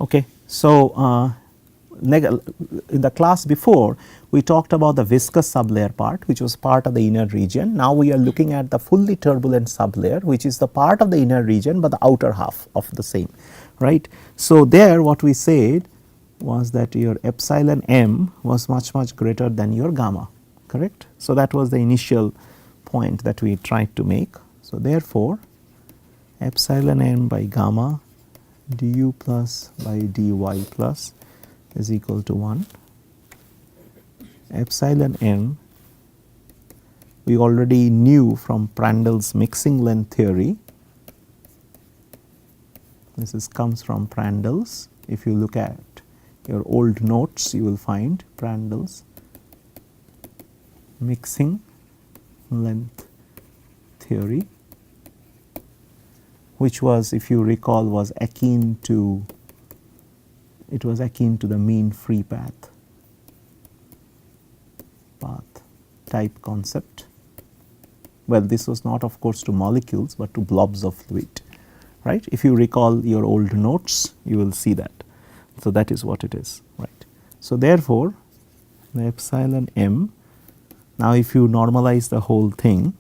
Okay. So, in the class before we talked about the viscous sublayer part, which was part of the inner region. Now we are looking at the fully turbulent sublayer, which is the part of the inner region, but the outer half of the same, right. So, there what we said was that your epsilon m was much greater than your gamma, correct. So, that was the initial point that we tried to make. So, therefore, epsilon m by gamma du plus by dy plus is equal to 1. Epsilon m we already knew from Prandtl's mixing length theory. This comes from Prandtl's. If you look at your old notes, you will find Prandtl's mixing length theory, which was, if you recall, was akin to, it was akin to the mean free path type concept. Well, this was not of course to molecules, but to blobs of fluid, right. If you recall your old notes, you will see that. So, that is what it is, right. So, therefore, the epsilon m, now if you normalize the whole thing,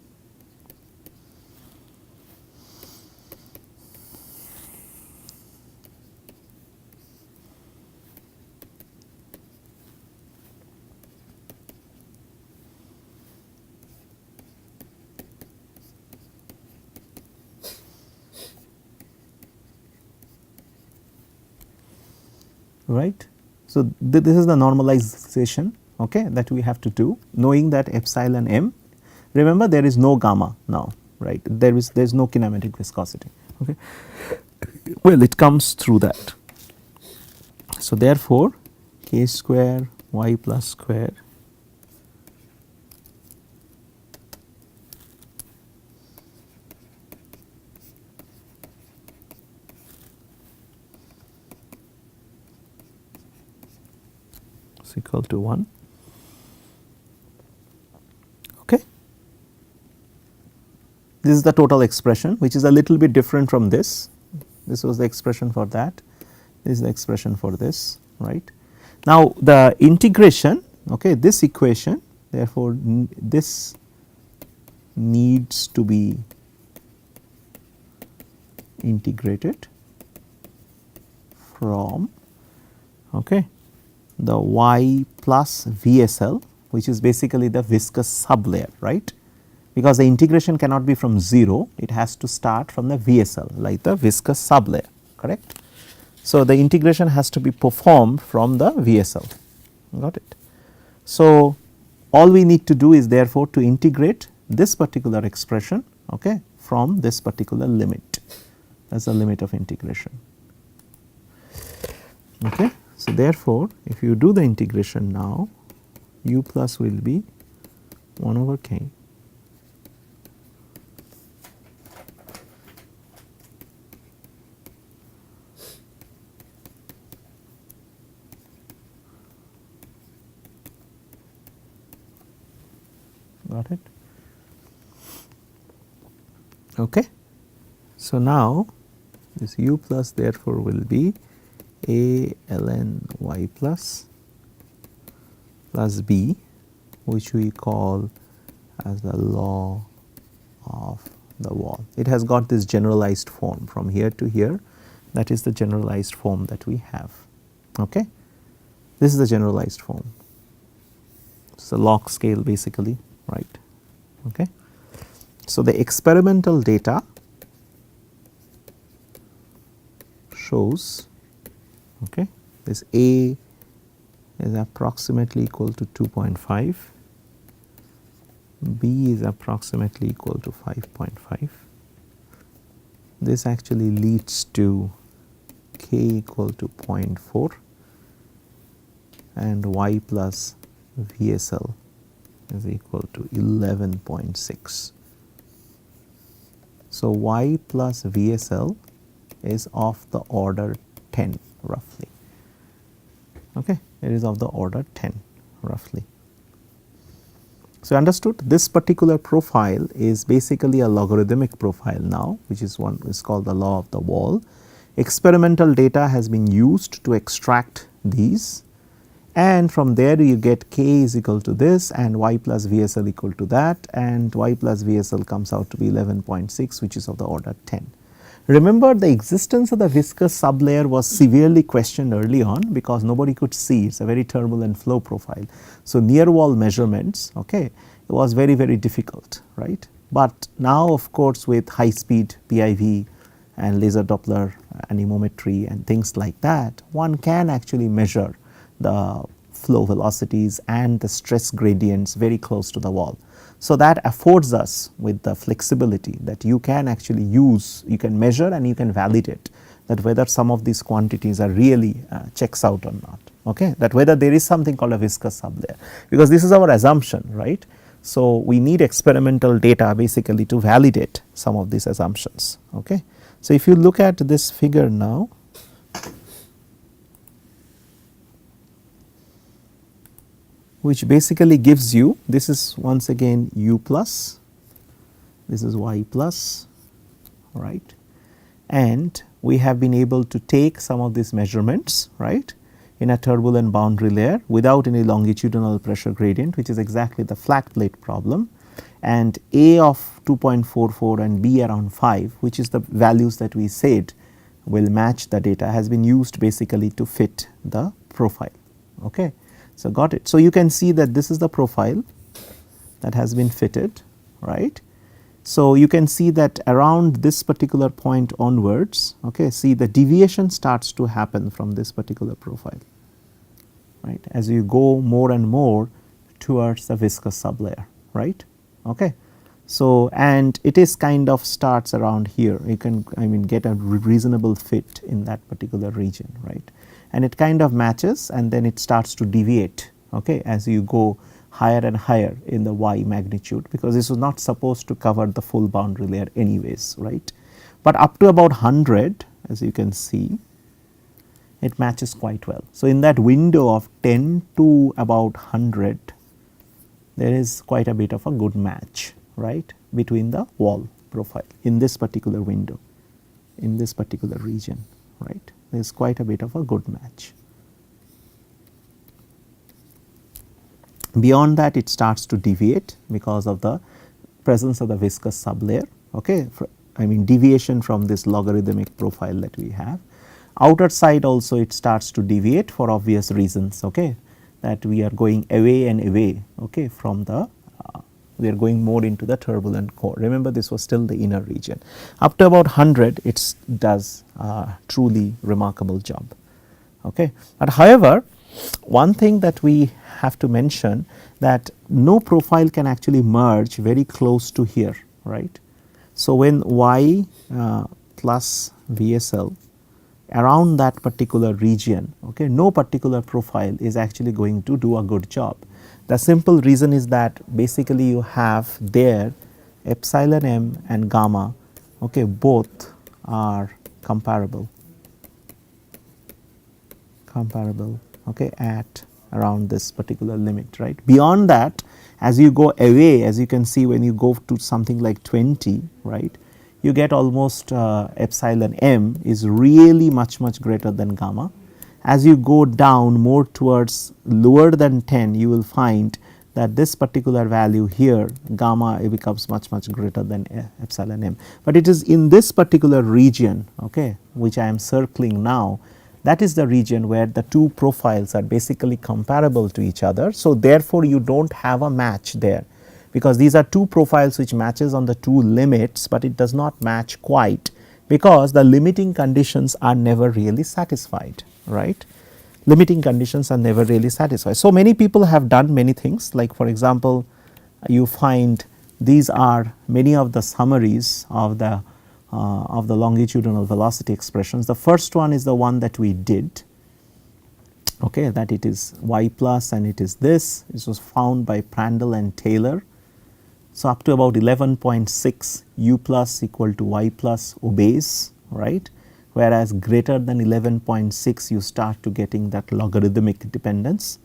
right. So, this is the normalization, okay, that we have to do, knowing that epsilon m, remember there is no gamma now, right, there is no kinematic viscosity, okay. Well, it comes through that. So, therefore, k square y plus square is equal to 1. Okay. This is the total expression, which is a little bit different from this. This was the expression for that. This is the expression for this, right. Now, the integration, okay, this equation, therefore, this needs to be integrated from, okay, the y plus VSL, which is basically the viscous sublayer, right, because the integration cannot be from 0, it has to start from the VSL, like the viscous sublayer, correct. So, the integration has to be performed from the VSL, got it. So, all we need to do is therefore to integrate this particular expression, okay, from this particular limit, that is the limit of integration, okay. So, therefore, if you do the integration now, u plus will be 1 over k got it. Okay. So, now this u plus therefore will be a ln y plus b, which we call as the law of the wall. It has got this generalized form from here to here, that is the generalized form that we have. Okay. This is the generalized form, it is a log scale basically, right. Okay. So, the experimental data shows, okay, this A is approximately equal to 2.5, B is approximately equal to 5.5. This actually leads to k equal to 0.4 and y plus VSL is equal to 11.6. So, y plus VSL is of the order 10 roughly, okay, it is of the order 10 roughly. So, understood, this particular profile is basically a logarithmic profile now, which is one is called the law of the wall, Experimental data has been used to extract these, and from there you get k is equal to this and y plus VSL equal to that, and y plus VSL comes out to be 11.6, which is of the order 10. Remember, the existence of the viscous sublayer was severely questioned early on because nobody could see, it is a very turbulent flow profile. So, near wall measurements, okay, it was very difficult, right. But now of course with high speed PIV and laser Doppler anemometry and things like that, one can actually measure the flow velocities and the stress gradients very close to the wall. So, that affords us with the flexibility that you can actually use, you can measure and you can validate that whether some of these quantities are really checks out or not, okay, that whether there is something called a viscous sublayer, because this is our assumption, right. So, we need experimental data basically to validate some of these assumptions, okay. So, if you look at this figure now, which basically gives you, this is once again u plus, this is y plus, right, and we have been able to take some of these measurements, right, in a turbulent boundary layer without any longitudinal pressure gradient, which is exactly the flat plate problem, and A of 2.44 and B around 5, which is the values that we said will match the data, has been used basically to fit the profile, okay. So, got it. So, you can see that this is the profile that has been fitted, right. So, you can see that around this particular point onwards, okay, see the deviation starts to happen from this particular profile, right, as you go more and more towards the viscous sublayer, right, okay. So, and it is kind of starts around here, you can get a reasonable fit in that particular region, right, and it kind of matches and then it starts to deviate, okay, as you go higher and higher in the y magnitude, because this was not supposed to cover the full boundary layer anyways, right. But up to about 100, as you can see, it matches quite well. So, in that window of 10 to about 100, there is quite a bit of a good match, right, between the wall profile in this particular window, in this particular region, right. There is quite a bit of a good match. Beyond that, it starts to deviate because of the presence of the viscous sublayer, okay, deviation from this logarithmic profile that we have. Outer side also it starts to deviate for obvious reasons, okay, that we are going away and away, okay, from the we are going more into the turbulent core. Remember, this was still the inner region. Up to about 100, it does a truly remarkable job, okay. But however, one thing that we have to mention, that no profile can actually merge very close to here, right. So, when y plus VSL around that particular region, okay, no particular profile is actually going to do a good job. The simple reason is that basically you have there epsilon m and gamma, okay, both are comparable, okay, at around this particular limit, right. Beyond that, as you go away, as you can see when you go to something like 20, right, you get almost epsilon m is really much greater than gamma. As you go down more towards lower than 10, you will find that this particular value here, gamma, it becomes much greater than epsilon m. But it is in this particular region, okay, which I am circling now, that is the region where the two profiles are basically comparable to each other. So, therefore, you do not have a match there, because these are two profiles which matches on the two limits, but it does not match quite, because the limiting conditions are never really satisfied, right. Limiting conditions are never really satisfied. So, many people have done many things, like for example, you find these are many of the summaries of the longitudinal velocity expressions. The first one is the one that we did, okay, that it is y plus and it is this. This was found by Prandtl and Taylor. So, up to about 11.6 u plus equal to y plus obeys, right, whereas greater than 11.6 you start to getting that logarithmic dependence,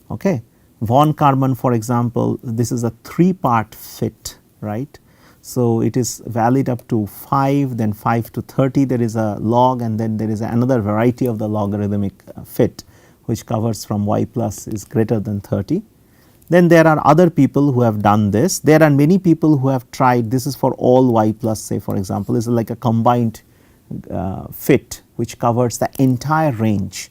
okay. Von Karman, for example, this is a 3-part fit, right. So, it is valid up to 5, then 5 to 30 there is a log, and then there is another variety of the logarithmic fit which covers from y plus is greater than 30. Then there are other people who have done this. There are many people who have tried, this is for all y plus, say for example, this is like a combined fit which covers the entire range,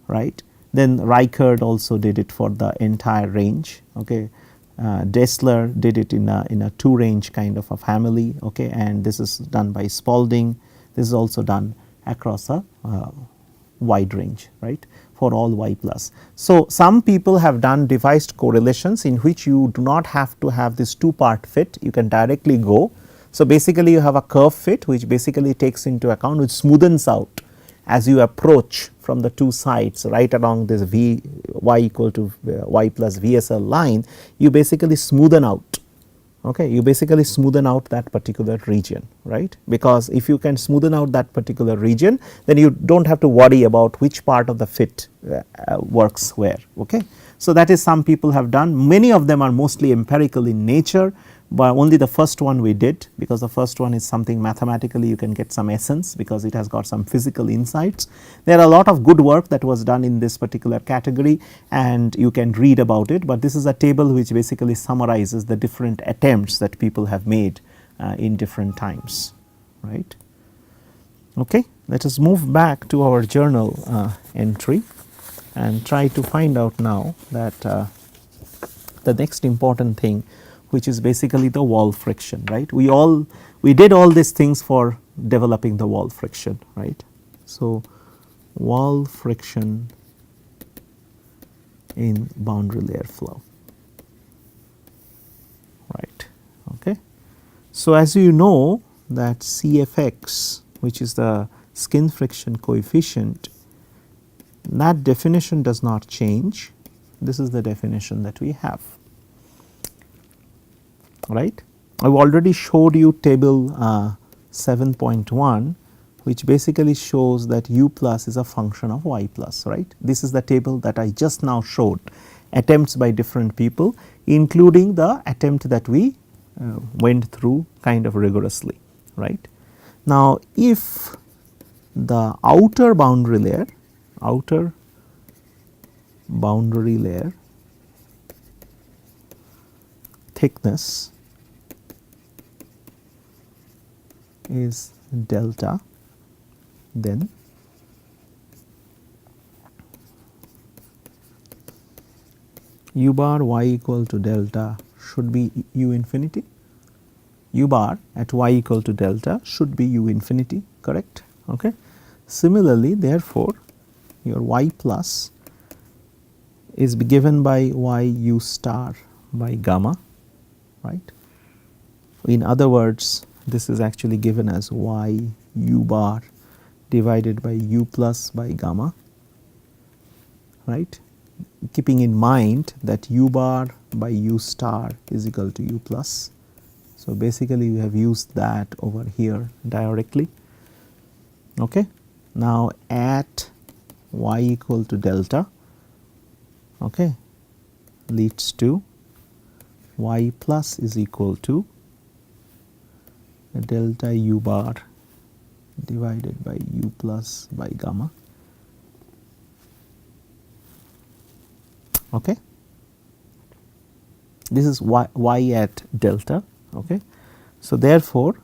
right. Then Reichert also did it for the entire range. Okay. Dessler did it in a 2 range kind of a family, okay, and this is done by Spalding. This is also done across a wide range, right, for all y plus. So, some people have done devised correlations in which you do not have to have this 2-part fit, you can directly go. So, basically you have a curve fit which basically takes into account, which smoothens out as you approach from the 2 sides right along this v y equal to y plus VSL line, you basically smoothen out. Okay, you basically smoothen out that particular region, right, because if you can smoothen out that particular region, then you do not have to worry about which part of the fit works where. Okay. So, that is some people have done, many of them are mostly empirical in nature, but only the first one we did, because the first one is something mathematically you can get some essence because it has got some physical insights. There are a lot of good work that was done in this particular category and you can read about it, but this is a table which basically summarizes the different attempts that people have made in different times, right. Okay. Let us move back to our journal entry and try to find out now that the next important thing, which is basically the wall friction, right. We did all these things for developing the wall friction, right. So, wall friction in boundary layer flow, right. Okay. So, as you know that CFX, which is the skin friction coefficient, that definition does not change. This is the definition that we have, right. I have already showed you table 7.1, which basically shows that u plus is a function of y plus, right. This is the table that I just now showed, attempts by different people, including the attempt that we went through kind of rigorously, right. Now, if the outer boundary layer thickness is delta, then u bar y equal to delta should be u infinity, u bar at y equal to delta should be u infinity, correct. Okay. Similarly, therefore, your y plus is given by y u star by gamma, right. In other words, this is actually given as y u bar divided by u plus by gamma, right, keeping in mind that u bar by u star is equal to u plus. So, basically we have used that over here directly. Okay. Now, at y equal to delta, okay, leads to y plus is equal to delta u bar divided by u plus by gamma. Okay. This is y at delta. Okay. So, therefore,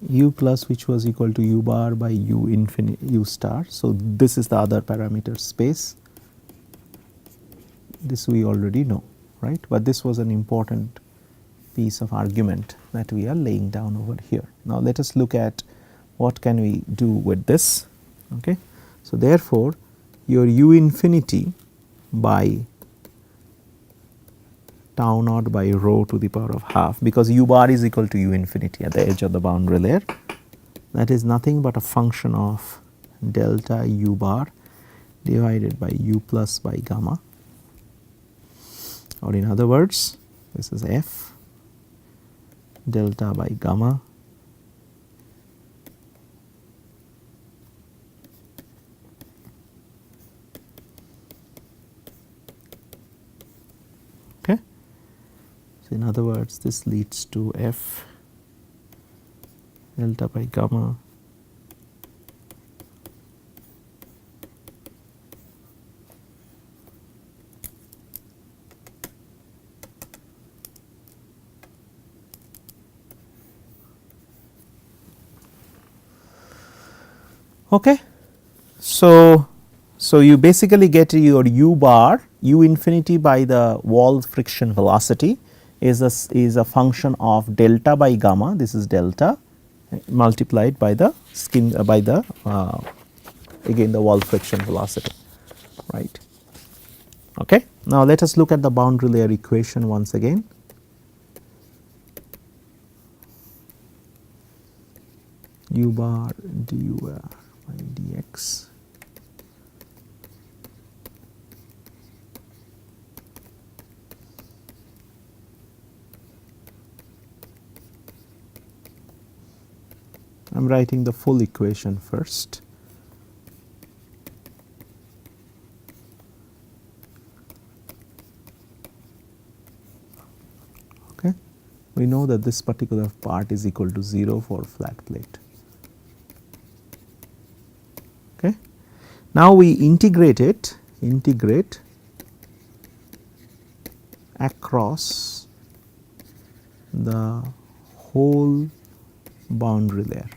u plus which was equal to u bar by u infinity u star. So, this is the other parameter space, this we already know, right, but this was an important piece of argument that we are laying down over here. Now, let us look at what can we do with this. Okay. So, therefore, your u infinity by tau naught by rho to the power of half, because u bar is equal to u infinity at the edge of the boundary layer, that is nothing but a function of delta u bar divided by u plus by gamma, or in other words this is f delta by gamma So, in other words, this leads to f delta by gamma okay. So you basically get your u bar u infinity by the wall friction velocity is a function of delta by gamma, this is delta multiplied by the skin by the again the wall friction velocity, right. Okay. Now, let us look at the boundary layer equation once again. U bar du by dx I am writing the full equation first. Okay. We know that this particular part is equal to 0 for flat plate. Okay. Now, we integrate across the whole boundary layer,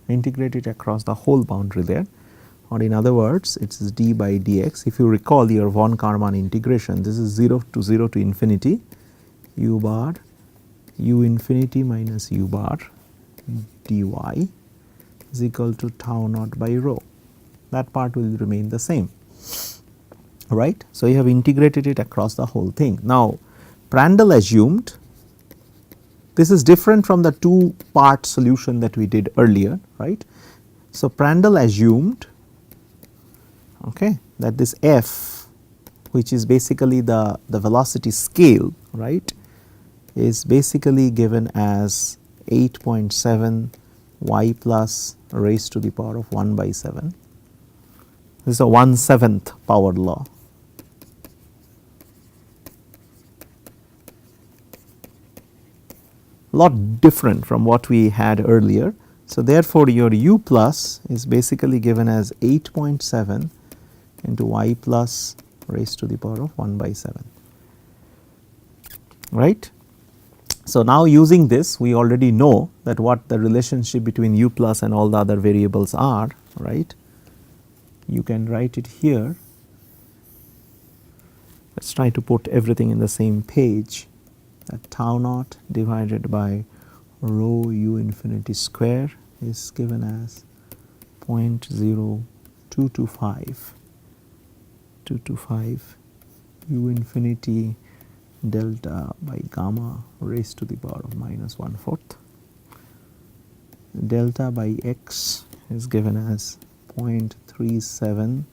integrate it across the whole boundary layer, or in other words it is d by dx. If you recall your von Karman integration, this is 0 to infinity u bar u infinity minus u bar dy is equal to tau naught by rho. That part will remain the same, right. So, you have integrated it across the whole thing. Now, Prandtl assumed, this is different from the two part solution that we did earlier, right. So, Prandtl assumed okay, that this f, which is basically the velocity scale, right, is basically given as 8.7 y plus raised to the power of 1 by 7. This is a 1/7 power law. Lot different from what we had earlier. So, therefore, your u plus is basically given as 8.7 into y plus raised to the power of 1 by 7, right. So, now using this we already know that what the relationship between u plus and all the other variables are, right. You can write it here. Let us try to put everything in the same page, that tau naught divided by rho u infinity square is given as 0.0225 u infinity delta by gamma raised to the power of minus 1/4. Delta by x is given as 0.37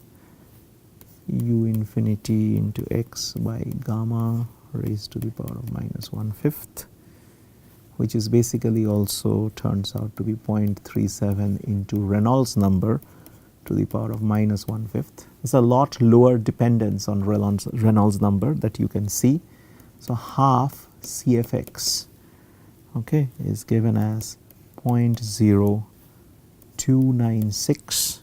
u infinity into x by gamma raised to the power of minus 1/5, which is basically also turns out to be 0.37 into Reynolds number to the power of minus 1/5. It is a lot lower dependence on Reynolds number that you can see. So, half CFX okay, is given as 0.0296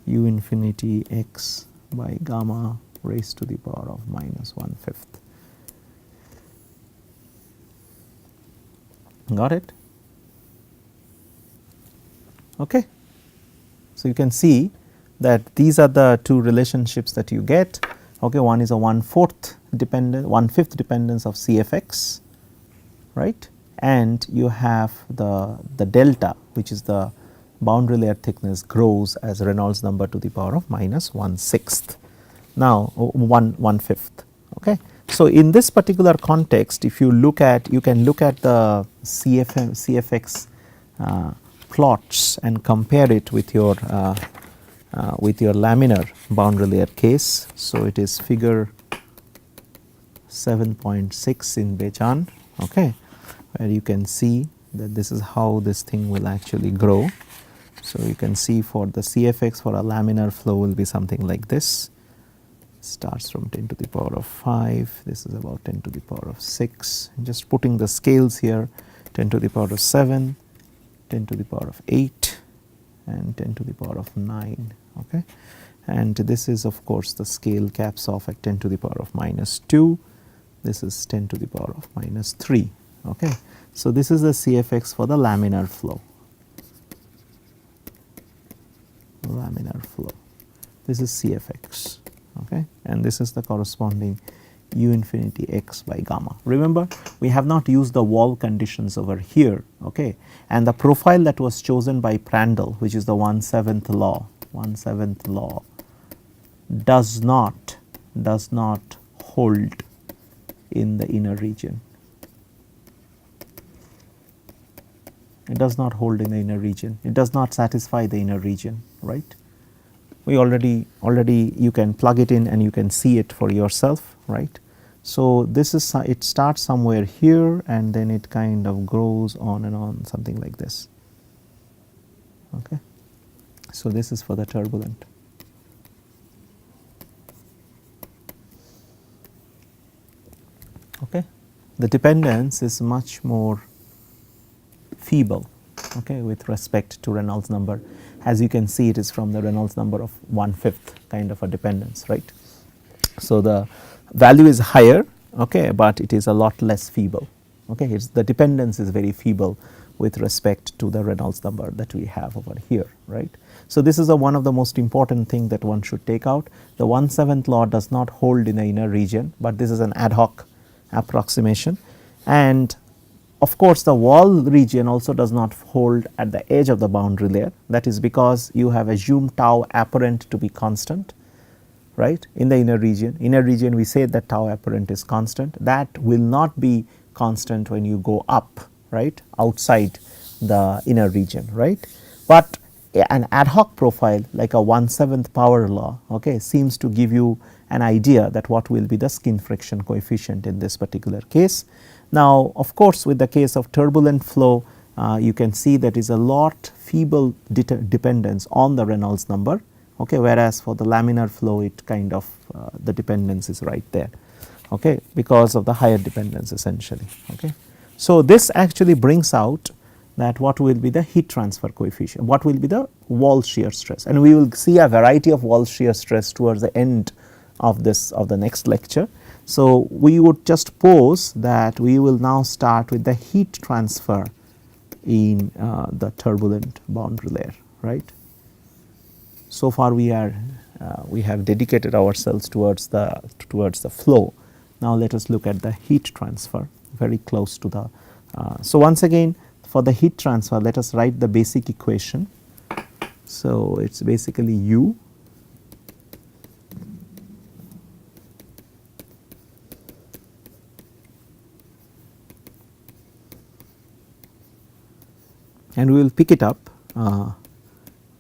u infinity x by gamma raised to the power of minus 1/5. Got it? Okay. So, you can see that these are the two relationships that you get. Okay, one is a 1/5 dependence of CFX, right, and you have the delta, which is the boundary layer thickness, grows as Reynolds number to the power of minus 1/6. Now, 1/5. Okay. So, in this particular context, if you look at, you can look at the CFX plots and compare it with your laminar boundary layer case. So, it is figure 7.6 in Bechan, okay, where you can see that this is how this thing will actually grow. So, you can see for the CFX for a laminar flow will be something like this. starts from 10 to the power of 5, this is about 10 to the power of 6, just putting the scales here, 10 to the power of 7, 10 to the power of 8 and 10 to the power of 9. Okay. And this is of course the scale caps off at 10 to the power of minus 2, this is 10 to the power of minus 3. Okay. So, this is the CFX for the laminar flow, this is CFX, okay, and this is the corresponding u infinity x by gamma. Remember, we have not used the wall conditions over here, okay, and the profile that was chosen by Prandtl, which is the 1/7th law, does not hold in the inner region. It does not hold in the inner region. It does not satisfy the inner region, right? We already you can plug it in and you can see it for yourself, right? So, this is it starts somewhere here and then it kind of grows on and on, something like this. Okay. So, this is for the turbulent. Okay. The dependence is much more feeble, okay, with respect to Reynolds number. As you can see, it is from the Reynolds number of 1/5 kind of a dependence, right. So, the value is higher, okay, but it is a lot less feeble, okay. It's the dependence is very feeble with respect to the Reynolds number that we have over here, right. So, this is one of the most important thing that one should take out. The 1/7th law does not hold in the inner region, but this is an ad hoc approximation, and of course, the wall region also does not hold at the edge of the boundary layer. That is because you have assumed tau apparent to be constant, right, in the inner region. Inner region, we say that tau apparent is constant. That will not be constant when you go up, right, outside the inner region, right. But an ad hoc profile like a 1/7th power law, okay, seems to give you an idea that what will be the skin friction coefficient in this particular case. Now, of course, with the case of turbulent flow, you can see that is a lot feeble dependence on the Reynolds number, okay, whereas for the laminar flow it kind of the dependence is right there, okay, because of the higher dependence essentially. Okay. So, this actually brings out that what will be the heat transfer coefficient, what will be the wall shear stress, and we will see a variety of wall shear stress towards the end of the next lecture. So, we would just pose that we will now start with the heat transfer in the turbulent boundary layer, right. So far we are we have dedicated ourselves towards the flow. Now, let us look at the heat transfer very close to the. So, once again for the heat transfer, let us write the basic equation. So, it is basically U and we will pick it up,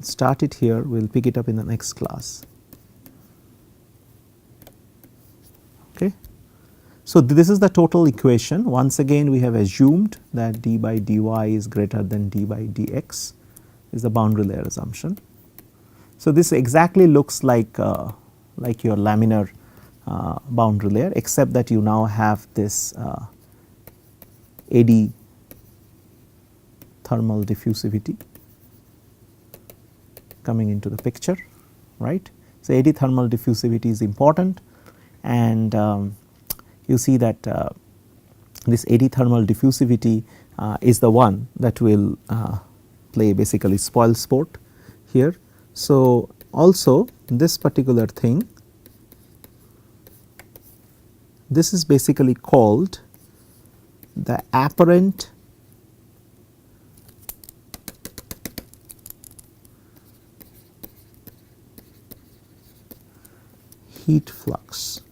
start it here, we will pick it up in the next class. Okay. So, this is the total equation. Once again we have assumed that d by dy is greater than d by dx is the boundary layer assumption. So, this exactly looks like your laminar boundary layer, except that you now have this eddy thermal diffusivity coming into the picture, right. So, eddy thermal diffusivity is important, and you see that this eddy thermal diffusivity is the one that will play basically spoil sport here. So, also this particular thing, this is basically called the apparent heat flux.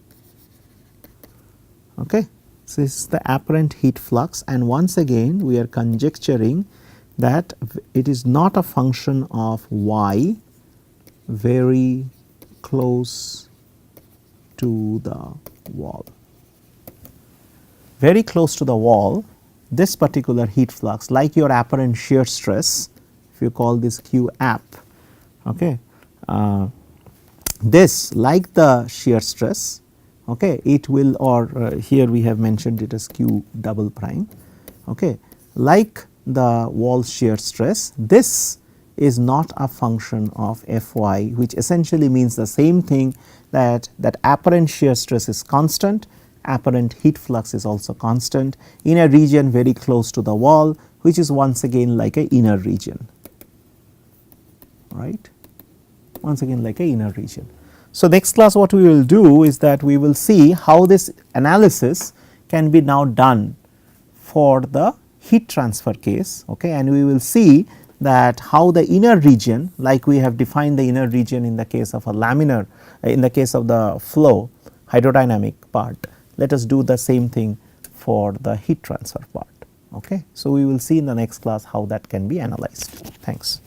Okay. So, this is the apparent heat flux, and once again we are conjecturing that it is not a function of y very close to the wall. Very close to the wall, this particular heat flux, like your apparent shear stress, if you call this Q app, okay, this, like the shear stress, okay, it will, or here we have mentioned it as Q double prime, okay, like the wall shear stress, this is not a function of Fy, which essentially means the same thing, that apparent shear stress is constant, apparent heat flux is also constant in a region very close to the wall, which is once again like a inner region, right, once again like a inner region. So, next class what we will do is that we will see how this analysis can be now done for the heat transfer case, okay, and we will see that how the inner region, like we have defined the inner region in the case of a laminar, in the case of the flow hydrodynamic part, let us do the same thing for the heat transfer part, okay. So, we will see in the next class how that can be analyzed. Thanks.